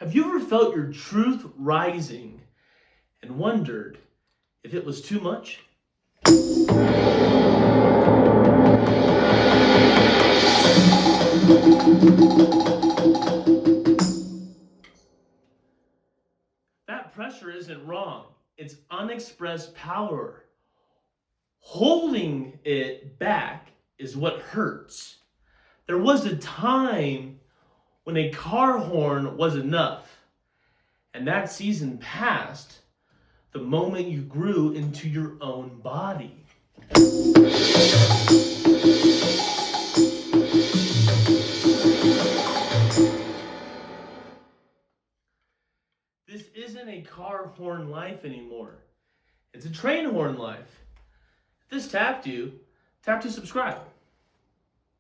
Have you ever felt your truth rising and wondered if it was too much? That pressure isn't wrong. It's unexpressed power. Holding it back is what hurts. There was a time when a car horn was enough, and that season passed the moment you grew into your own body. This isn't a car horn life anymore. It's a train horn life. If this tapped you, tap to subscribe.